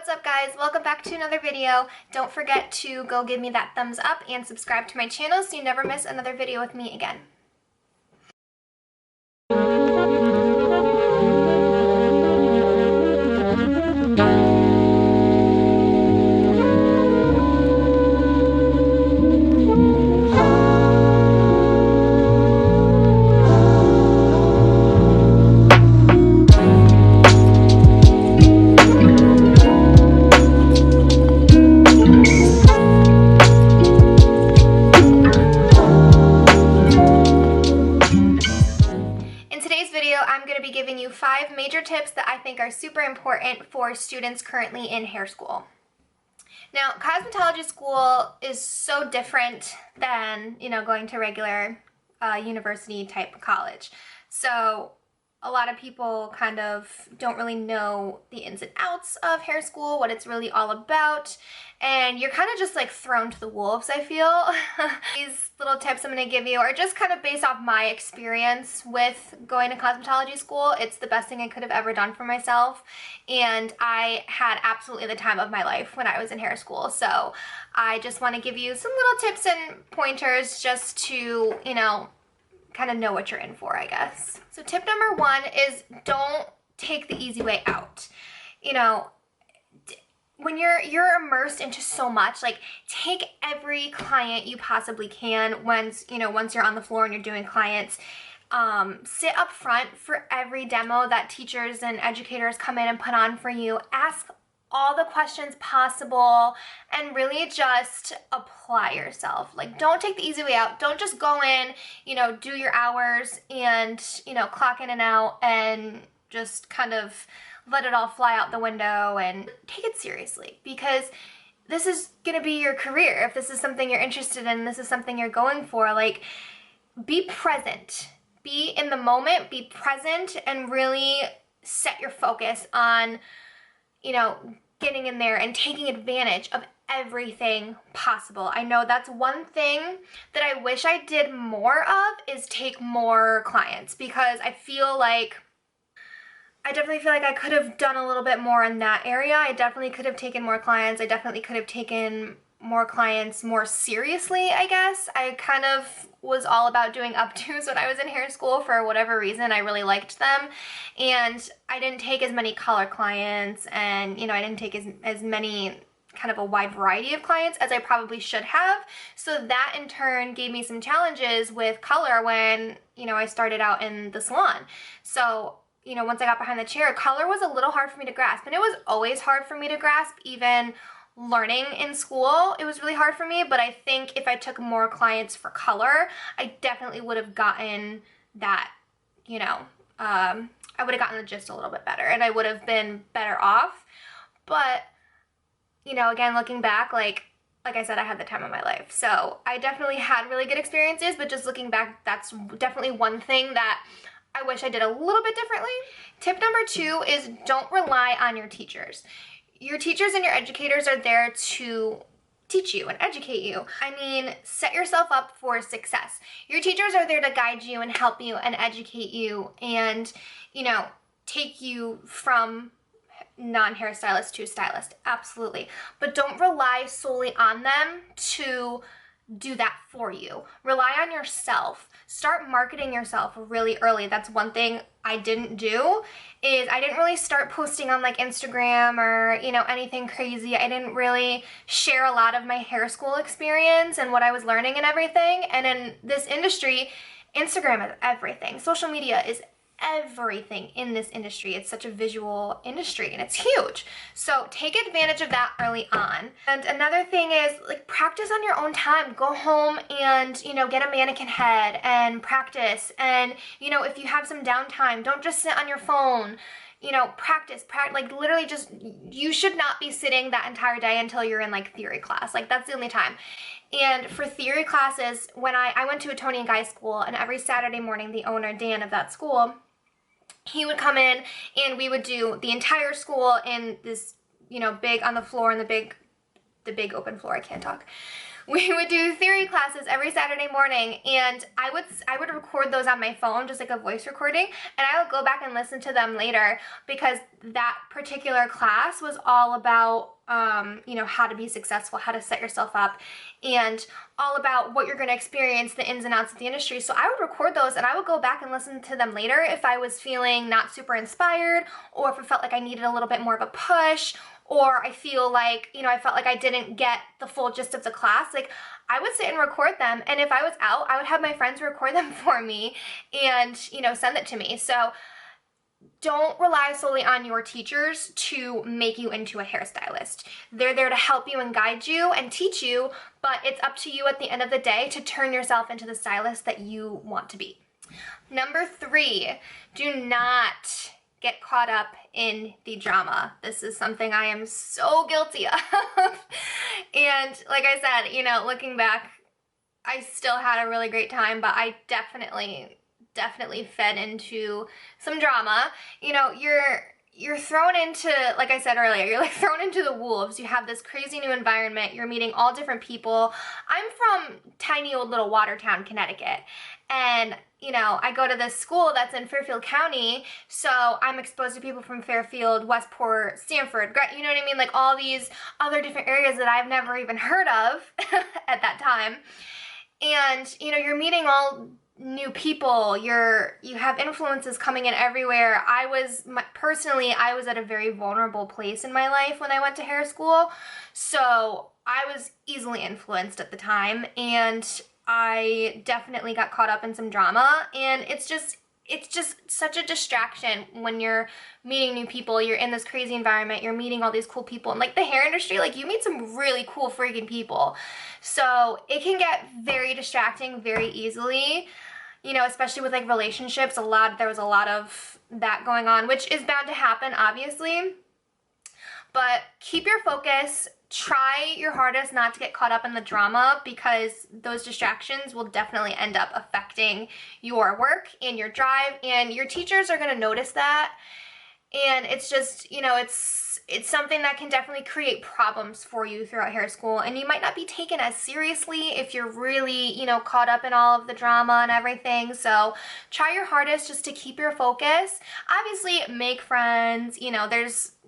What's up guys? Welcome back to another video. Don't forget to go give me that thumbs up and subscribe to my channel so you never miss another video with me again. I'm going to be giving you 5 major tips that I think are super important for students currently in hair school. Now, cosmetology school is so different than, going to regular university type college. So a lot of people kind of don't really know the ins and outs of hair school, what it's really all about, and you're kind of just like thrown to the wolves, I feel. These little tips I'm going to give you are just kind of based off my experience with going to cosmetology school. It's the best thing I could have ever done for myself, and I had absolutely the time of my life when I was in hair school. So I just want to give you some little tips and pointers just to, kind of know what you're in for, I guess. So tip number 1 is don't take the easy way out. When you're immersed into so much, like take every client you possibly can once you're on the floor and you're doing clients. Sit up front for every demo that teachers and educators come in and put on for you. Ask all the questions possible and really just apply yourself. Like, don't take the easy way out. Don't just go in, do your hours and, clock in and out and just kind of let it all fly out the window, and take it seriously, because this is going to be your career. If this is something you're interested in, this is something you're going for, like, be present. Be in the moment, be present, and really set your focus on getting in there and taking advantage of everything possible. I know that's one thing that I wish I did more of, is take more clients, because I definitely feel like I could have done a little bit more in that area. I definitely could have taken more clients. I definitely could have taken more clients more seriously, I guess. I kind of was all about doing updos when I was in hair school for whatever reason. I really liked them, and I didn't take as many color clients, and I didn't take as many kind of a wide variety of clients as I probably should have. So that in turn gave me some challenges with color when I started out in the salon. So once I got behind the chair, color was a little hard for me to grasp, and it was always hard for me to grasp. Even learning in school, it was really hard for me, but I think if I took more clients for color, I definitely would have gotten that, I would have gotten the gist a little bit better, and I would have been better off. But, again, looking back, like I said, I had the time of my life. So I definitely had really good experiences, but just looking back, that's definitely one thing that I wish I did a little bit differently. Tip number 2 is don't rely on your teachers. Your teachers and your educators are there to teach you and educate you. I mean, set yourself up for success. Your teachers are there to guide you and help you and educate you and, take you from non-hairstylist to stylist. Absolutely. But don't rely solely on them to do that for you. Rely on yourself. Start marketing yourself really early. That's one thing I didn't do, is I didn't really start posting on like Instagram or, anything crazy. I didn't really share a lot of my hair school experience and what I was learning and everything. And in this industry, Instagram is everything. Social media is everything in this industry. It's such a visual industry, and it's huge. So take advantage of that early on. And another thing is, like, practice on your own time. Go home and, get a mannequin head and practice. And, if you have some downtime, don't just sit on your phone. Practice, like literally just, you should not be sitting that entire day until you're in like theory class. Like, that's the only time. And for theory classes, when I went to a Tony and Guy school, and every Saturday morning, the owner, Dan, of that school, he would come in and we would do the entire school in this, big on the floor, in the big open floor. I can't talk. we would do theory classes every Saturday morning, and I would record those on my phone, just like a voice recording, and I would go back and listen to them later, because that particular class was all about you know, how to be successful, how to set yourself up, and all about what you're going to experience, the ins and outs of the industry. So I would record those and I would go back and listen to them later if I was feeling not super inspired, or if it felt like I needed a little bit more of a push, or I feel like, you know, I felt like I didn't get the full gist of the class. Like, I would sit and record them, and if I was out, I would have my friends record them for me and, you know, send it to me. So don't rely solely on your teachers to make you into a hairstylist. They're there to help you and guide you and teach you, but it's up to you at the end of the day to turn yourself into the stylist that you want to be. Number 3, do not get caught up in the drama. This is something I am so guilty of. And like I said, you know, looking back, I still had a really great time, but I definitely fed into some drama. You know, you're thrown into, like I said earlier, you're like thrown into the wolves. You have this crazy new environment. You're meeting all different people. I'm from tiny old little Watertown, Connecticut. And, you know, I go to this school that's in Fairfield County, so I'm exposed to people from Fairfield, Westport, Stamford, you know what I mean? Like all these other different areas that I've never even heard of at that time. And, you know, you're meeting all new people, you have influences coming in everywhere. Personally, I was at a very vulnerable place in my life when I went to hair school, so I was easily influenced at the time, and I definitely got caught up in some drama, and it's just such a distraction when you're meeting new people. You're in this crazy environment, you're meeting all these cool people, and like the hair industry, like you meet some really cool freaking people, so it can get very distracting very easily. You know, especially with like relationships, there was a lot of that going on, which is bound to happen, obviously. But keep your focus. Try your hardest not to get caught up in the drama, because those distractions will definitely end up affecting your work and your drive, and your teachers are going to notice that. And it's just, you know, it's something that can definitely create problems for you throughout hair school, and you might not be taken as seriously if you're really, you know, caught up in all of the drama and everything. So try your hardest just to keep your focus. Obviously, make friends. You know,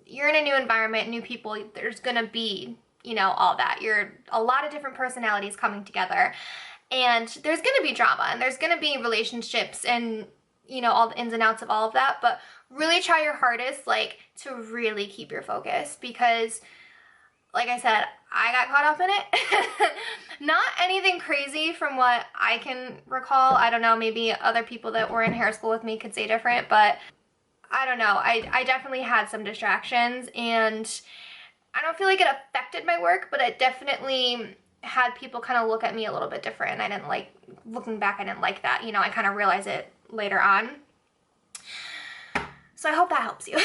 you're in a new environment, new people. There's gonna be, you know, all that. You're a lot of different personalities coming together, and there's gonna be drama, and there's gonna be relationships, and, you know, all the ins and outs of all of that. But really try your hardest, like, to really keep your focus, because like I said, I got caught up in it. Not anything crazy from what I can recall. I don't know, maybe other people that were in hair school with me could say different, but I don't know. I definitely had some distractions, and I don't feel like it affected my work, but it definitely had people kind of look at me a little bit different, and I didn't like, looking back, I didn't like that. You know, I kind of realized it later on. So I hope that helps you.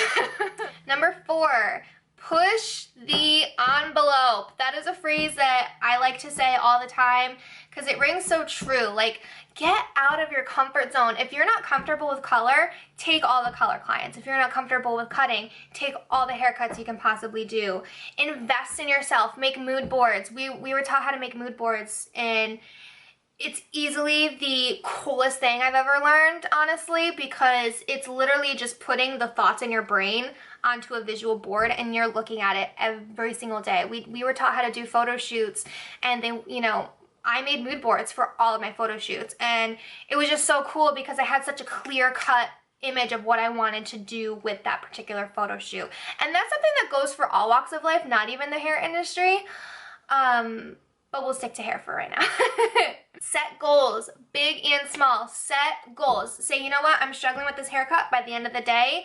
Number 4, push the envelope. That is a phrase that I like to say all the time because it rings so true. Like, get out of your comfort zone. If you're not comfortable with color, take all the color clients. If you're not comfortable with cutting, take all the haircuts you can possibly do. Invest in yourself. Make mood boards. We were taught how to make mood boards, and it's easily the coolest thing I've ever learned, honestly, because it's literally just putting the thoughts in your brain onto a visual board, and you're looking at it every single day. We were taught how to do photo shoots, and I made mood boards for all of my photo shoots, and it was just so cool because I had such a clear-cut image of what I wanted to do with that particular photo shoot. And that's something that goes for all walks of life, not even the hair industry. But we'll stick to hair for right now. Set goals, big and small. Set goals. Say, you know what, I'm struggling with this haircut. By the end of the day,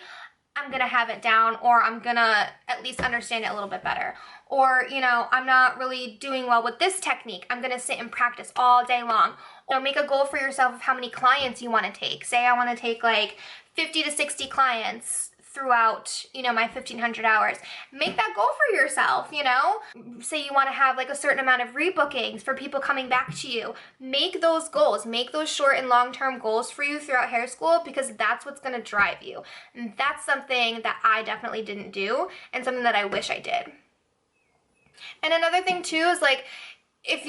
I'm gonna have it down, or I'm gonna at least understand it a little bit better. Or, you know, I'm not really doing well with this technique. I'm gonna sit and practice all day long. Or make a goal for yourself of how many clients you wanna take. Say I wanna take like 50 to 60 clients throughout, you know, my 1,500 hours. Make that goal for yourself, you know? Say you want to have like a certain amount of rebookings for people coming back to you. Make those goals. Make those short and long-term goals for you throughout hair school, because that's what's going to drive you. And that's something that I definitely didn't do, and something that I wish I did. And another thing too is, like, if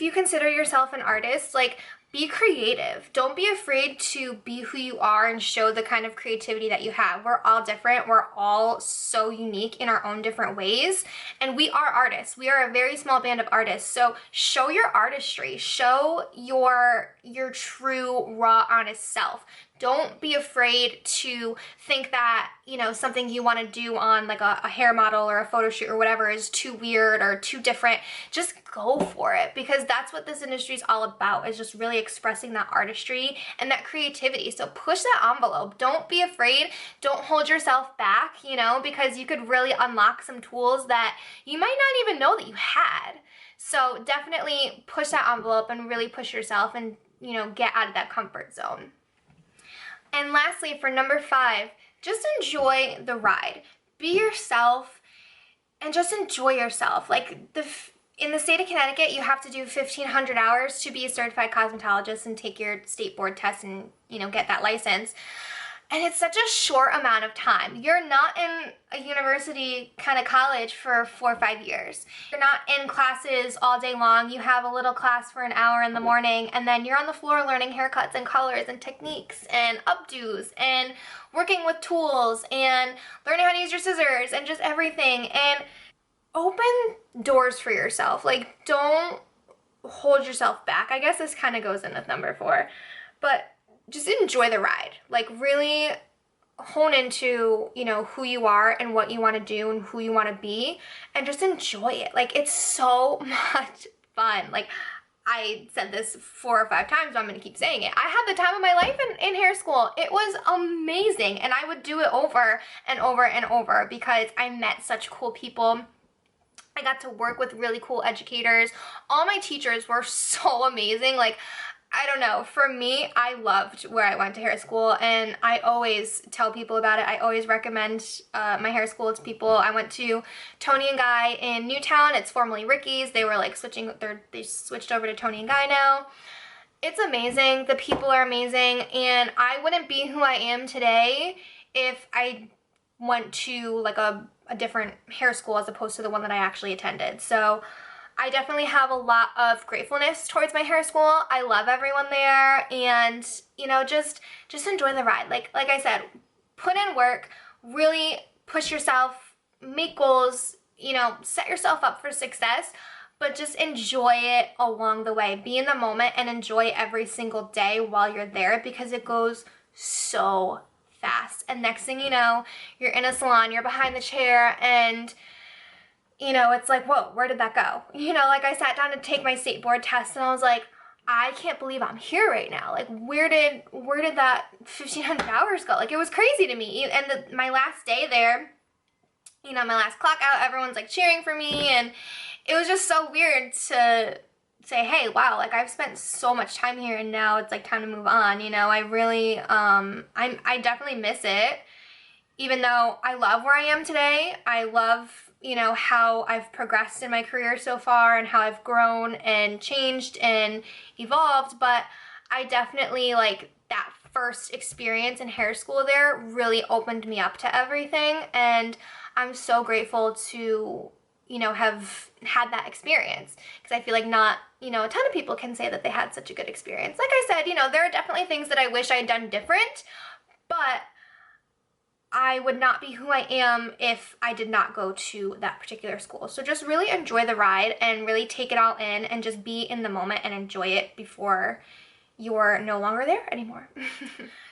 you consider yourself an artist, like, be creative. Don't be afraid to be who you are and show the kind of creativity that you have. We're all different. We're all so unique in our own different ways. And we are artists. We are a very small band of artists. So show your artistry. Show your true, raw, honest self. Don't be afraid to think that, you know, something you want to do on like a hair model or a photo shoot or whatever is too weird or too different. Just go for it, because that's what this industry is all about, is just really expressing that artistry and that creativity. So push that envelope. Don't be afraid. Don't hold yourself back, you know, because you could really unlock some tools that you might not even know that you had. So definitely push that envelope and really push yourself and, you know, get out of that comfort zone. And lastly, for number 5, just enjoy the ride. Be yourself and just enjoy yourself. Like, in the state of Connecticut, you have to do 1,500 hours to be a certified cosmetologist and take your state board test and, you know, get that license. And it's such a short amount of time. You're not in a university kind of college for 4 or 5 years. You're not in classes all day long. You have a little class for an hour in the morning, and then you're on the floor learning haircuts and colors and techniques and updos and working with tools and learning how to use your scissors and just everything. And open doors for yourself. Like, don't hold yourself back. I guess this kind of goes in with number 4, but just enjoy the ride. Like, really hone into, you know, who you are and what you want to do and who you want to be, and just enjoy it. Like, it's so much fun. Like, I said this 4 or 5 times, but I'm going to keep saying it. I had the time of my life in hair school. It was amazing, and I would do it over and over and over because I met such cool people. I got to work with really cool educators. All my teachers were so amazing. Like, I don't know, for me, I loved where I went to hair school, and I always tell people about it. I always recommend my hair school to people. I went to Tony and Guy in Newtown. It's formerly Ricky's. They were like they switched over to Tony and Guy now. It's amazing. The people are amazing, and I wouldn't be who I am today if I went to like a different hair school as opposed to the one that I actually attended. So I definitely have a lot of gratefulness towards my hair school. I love everyone there, and, you know, just enjoy the ride. Like I said, put in work, really push yourself, make goals, you know, set yourself up for success, but just enjoy it along the way. Be in the moment and enjoy every single day while you're there, because it goes so fast. And next thing you know, you're in a salon, you're behind the chair, and you know, it's like, whoa, where did that go? You know, like, I sat down to take my state board test, and I was like, I can't believe I'm here right now. Like, where did that 1,500 hours go? Like, it was crazy to me. And my last day there, you know, my last clock out, everyone's like cheering for me, and it was just so weird to say, hey, wow, like, I've spent so much time here, and now it's like time to move on. You know, I really, I definitely miss it. Even though I love where I am today, I love, you know, how I've progressed in my career so far and how I've grown and changed and evolved, but I definitely, like, that first experience in hair school there really opened me up to everything, and I'm so grateful to, you know, have had that experience, because I feel like not, you know, a ton of people can say that they had such a good experience. Like I said, you know, there are definitely things that I wish I had done different, but I would not be who I am if I did not go to that particular school. So just really enjoy the ride and really take it all in, and just be in the moment and enjoy it before you're no longer there anymore.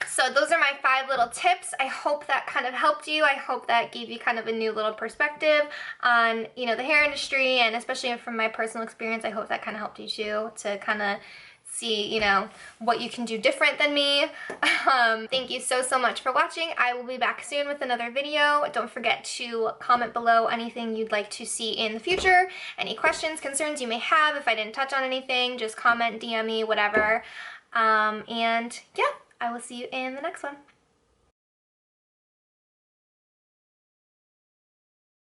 So those are my 5 little tips. I hope that kind of helped you. I hope that gave you kind of a new little perspective on, you know, the hair industry, and especially from my personal experience, I hope that kind of helped you too, to kind of see, you know, what you can do different than me. Thank you so much for watching. I will be back soon with another video. Don't forget to comment below anything you'd like to see in the future, any questions, concerns you may have. If I didn't touch on anything, just comment, DM me, whatever. And yeah, I will see you in the next one.